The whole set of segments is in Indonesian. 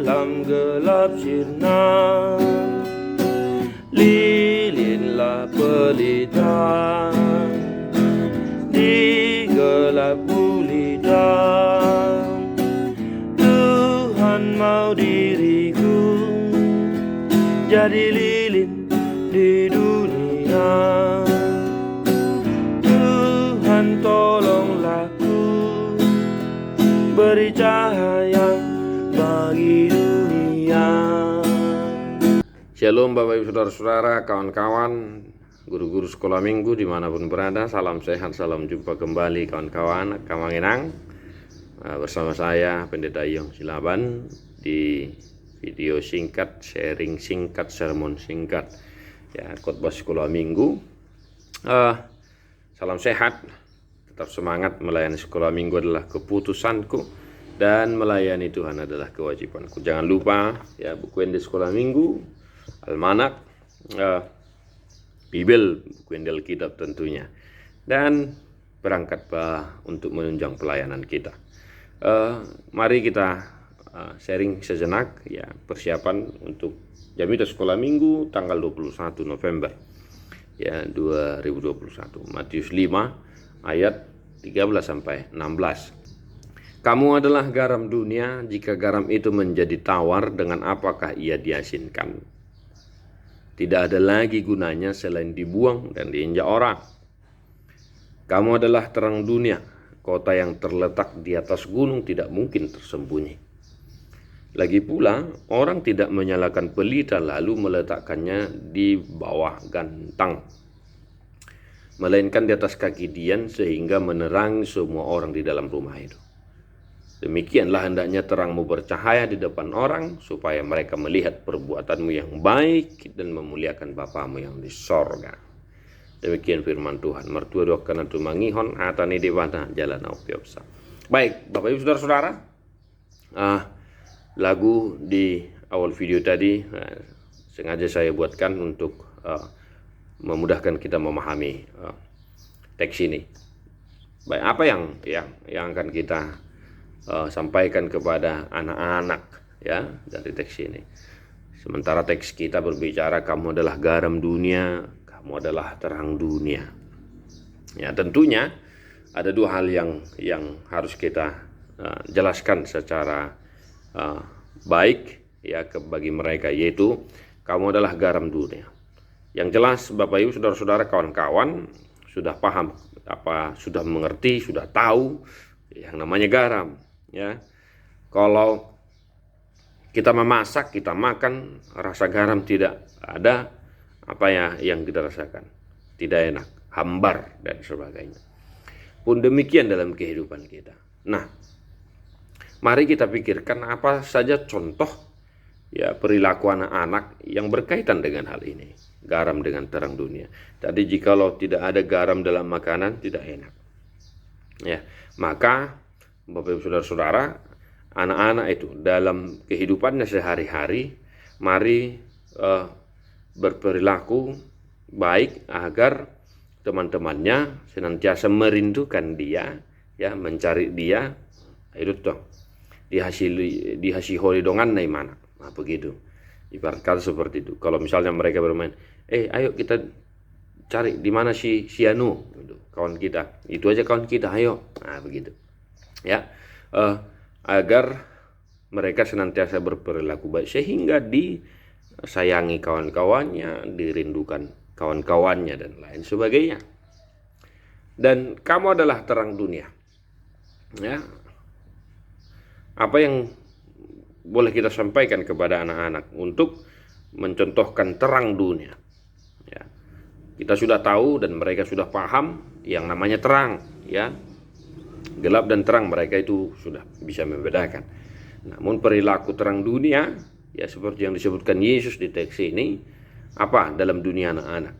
dalam gelap sirna, lilinlah pelita di gelap gulita. Tuhan mau diriku jadi lilin di dunia. Tuhan tolonglah ku beri cahaya bagi dunia. Shalom Bapak Ibu Saudara-saudara, kawan-kawan, guru-guru sekolah minggu dimanapun berada. Salam sehat, salam jumpa kembali kawan-kawan Kamanginang. Bersama saya Pendeta Yong Silaban di video singkat, sharing singkat, sermon singkat, ya, khotbah sekolah minggu. Salam sehat, tetap semangat. Melayani sekolah minggu adalah keputusanku dan melayani Tuhan adalah kewajibanku. Jangan lupa ya, buku di sekolah minggu, almanak, Bibel, buku Alkitab tentunya, dan berangkat untuk menunjang pelayanan kita. Mari kita sharing sejenak ya, persiapan untuk Jamidah Sekolah Minggu tanggal 21 November ya 2021. Matius 5 ayat 13 sampai 16. Kamu adalah garam dunia. Jika garam itu menjadi tawar, dengan apakah ia diasinkan? Tidak ada lagi gunanya selain dibuang dan diinjak orang. Kamu adalah terang dunia. Kota yang terletak di atas gunung tidak mungkin tersembunyi. Lagi pula, orang tidak menyalakan pelita lalu meletakkannya di bawah gantang, melainkan di atas kaki dian sehingga menerangi semua orang di dalam rumah itu. Demikianlah hendaknya terangmu bercahaya di depan orang, supaya mereka melihat perbuatanmu yang baik dan memuliakan Bapamu yang di sorga. Demikian firman Tuhan. Mertua dua kana tu mangihon atani dewata jalan aupiopsa. Baik, Bapak Ibu Saudara-saudara, lagu di awal video tadi sengaja saya buatkan untuk memudahkan kita memahami teks ini. Baik, apa yang akan kita sampaikan kepada anak-anak ya dari teks ini. Sementara teks kita berbicara kamu adalah garam dunia, kamu adalah terang dunia. Ya, tentunya ada dua hal yang harus kita jelaskan secara baik ya bagi mereka, yaitu kamu adalah garam dunia. Yang jelas Bapak Ibu Saudara-saudara, kawan-kawan sudah paham, sudah mengerti, sudah tahu yang namanya garam. Ya, kalau kita memasak, kita makan, rasa garam tidak ada, yang kita rasakan tidak enak, hambar dan sebagainya. Pun demikian dalam kehidupan kita. Nah, mari kita pikirkan apa saja contoh ya perilaku anak-anak yang berkaitan dengan hal ini. Garam dengan terang dunia. Tadi jikalau tidak ada garam dalam makanan tidak enak. Ya, maka Bapak Ibu Saudara-saudara, anak-anak itu dalam kehidupannya sehari-hari, mari berperilaku baik agar teman-temannya senantiasa merindukan dia, ya, mencari dia. Itu toh dihasiholi dongan nai mana. Nah, begitu. Ibarat kata seperti itu. Kalau misalnya mereka bermain, ayo kita cari di mana si Anu, gitu, kawan kita. Itu aja kawan kita, ayo. Nah, begitu. Ya, agar mereka senantiasa berperilaku baik sehingga disayangi kawan-kawannya, dirindukan kawan-kawannya dan lain sebagainya. Dan kamu adalah terang dunia. Ya, apa yang boleh kita sampaikan kepada anak-anak untuk mencontohkan terang dunia? Ya, kita sudah tahu dan mereka sudah paham yang namanya terang, ya. Gelap dan terang mereka itu sudah bisa membedakan. Namun perilaku terang dunia ya seperti yang disebutkan Yesus di teks ini, apa dalam dunia anak-anak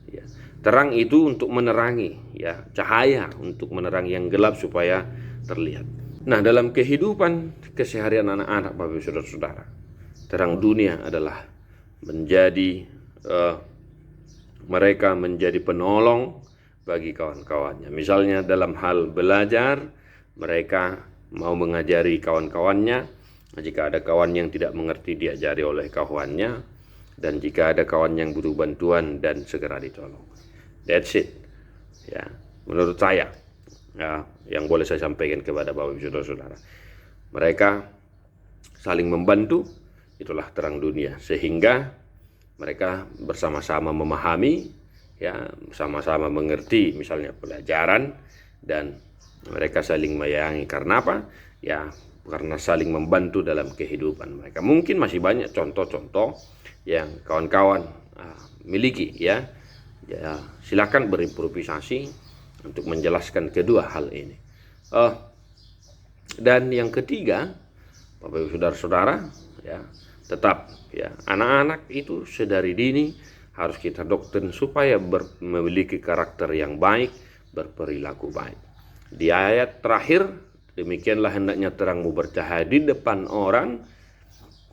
ya. Terang itu untuk menerangi ya, cahaya untuk menerangi yang gelap supaya terlihat. Nah, dalam kehidupan keseharian anak-anak Bapak Ibu Saudara-saudara, terang dunia adalah menjadi mereka menjadi penolong bagi kawan-kawannya. Misalnya dalam hal belajar, mereka mau mengajari kawan-kawannya Jika ada kawan yang tidak mengerti, diajari oleh kawannya. Dan jika ada kawan yang butuh bantuan, dan segera ditolong. That's it. Ya, menurut saya, ya, yang boleh saya sampaikan kepada Bapak Ibu Saudara-saudara, mereka saling membantu, itulah terang dunia. Sehingga mereka bersama-sama memahami, ya, sama-sama mengerti misalnya pelajaran, dan mereka saling menyayangi. Karena apa? Ya, karena saling membantu dalam kehidupan mereka. Mungkin masih banyak contoh-contoh yang kawan-kawan miliki, ya. Ya, silakan berimprovisasi untuk menjelaskan kedua hal ini. Dan yang ketiga, Bapak Ibu Saudara-saudara, ya, tetap, ya, anak-anak itu sedari dini harus kita doktrin supaya memiliki karakter yang baik, berperilaku baik. Di ayat terakhir, demikianlah hendaknya terangmu bercahaya di depan orang,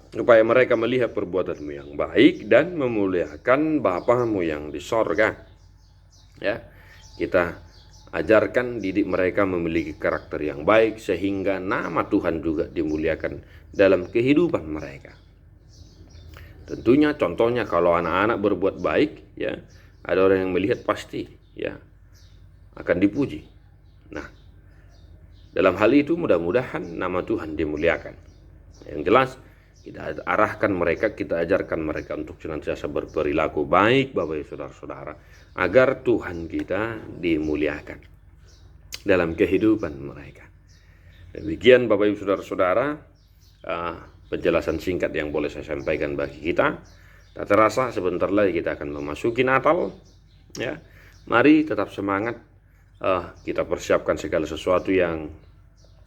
supaya mereka melihat perbuatanmu yang baik dan memuliakan Bapamu yang di sorga. Ya, kita ajarkan, didik mereka memiliki karakter yang baik, sehingga nama Tuhan juga dimuliakan dalam kehidupan mereka. Tentunya contohnya kalau anak-anak berbuat baik, ya, ada orang yang melihat, pasti, ya, akan dipuji. Nah, dalam hal itu mudah-mudahan nama Tuhan dimuliakan. Yang jelas kita arahkan mereka, kita ajarkan mereka untuk senantiasa berperilaku baik, Bapak Ibu Saudara-saudara, agar Tuhan kita dimuliakan dalam kehidupan mereka. Demikian Bapak Ibu Saudara-saudara, penjelasan singkat yang boleh saya sampaikan bagi kita. Tak terasa sebentar lagi kita akan memasuki Natal, ya. Mari tetap semangat, kita persiapkan segala sesuatu yang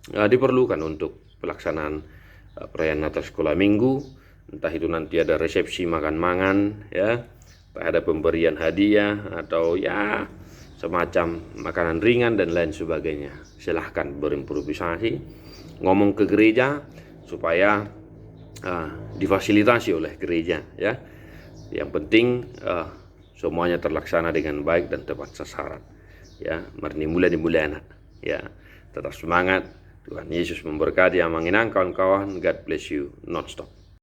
diperlukan untuk pelaksanaan perayaan Natal sekolah minggu. Entah itu nanti ada resepsi makan-mangan, ya, entah ada pemberian hadiah, atau ya semacam makanan ringan dan lain sebagainya. Silahkan berimprovisasi, ngomong ke gereja supaya difasilitasi oleh gereja, ya. Yang penting semuanya terlaksana dengan baik dan tepat sasaran, ya. Mari dimulai anak, ya. Tetap semangat. Tuhan Yesus memberkati. Amin. Kawan-kawan, God bless you non-stop.